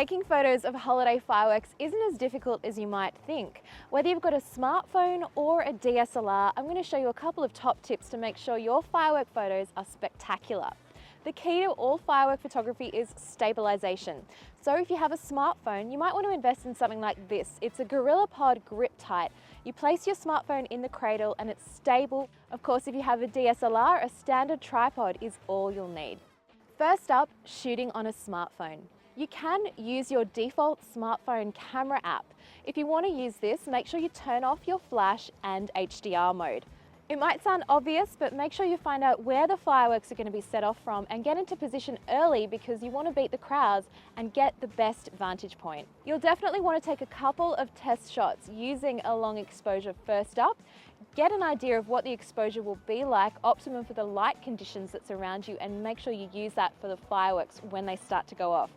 Taking photos of holiday fireworks isn't as difficult as you might think. Whether you've got a smartphone or a DSLR, I'm going to show you a couple of top tips to make sure your firework photos are spectacular. The key to all firework photography is stabilization. So if you have a smartphone, you might want to invest in something like this. It's a GorillaPod Grip Tight. You place your smartphone in the cradle and it's stable. Of course, if you have a DSLR, a standard tripod is all you'll need. First up, shooting on a smartphone. You can use your default smartphone camera app. If you want to use this, make sure you turn off your flash and HDR mode. It might sound obvious, but make sure you find out where the fireworks are going to be set off from and get into position early because you want to beat the crowds and get the best vantage point. You'll definitely want to take a couple of test shots using a long exposure first up. Get an idea of what the exposure will be like, optimum for the light conditions that's around you, and make sure you use that for the fireworks when they start to go off.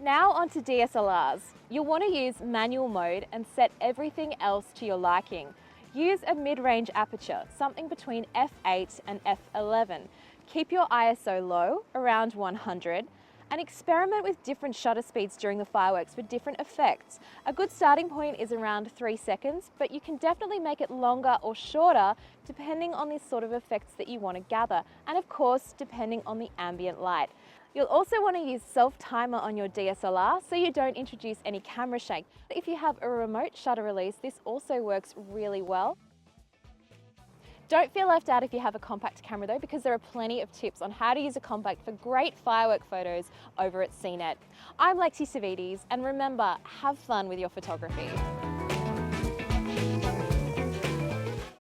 Now onto DSLRs. You'll want to use manual mode and set everything else to your liking. Use a mid-range aperture, something between f8 and f11. Keep your ISO low, around 100, and experiment with different shutter speeds during the fireworks for different effects. A good starting point is around 3 seconds, but you can definitely make it longer or shorter depending on the sort of effects that you want to gather, and of course, depending on the ambient light. You'll also want to use self-timer on your DSLR so you don't introduce any camera shake. If you have a remote shutter release, this also works really well. Don't feel left out if you have a compact camera though, because there are plenty of tips on how to use a compact for great firework photos over at CNET. I'm Lexi Savides, and remember, have fun with your photography.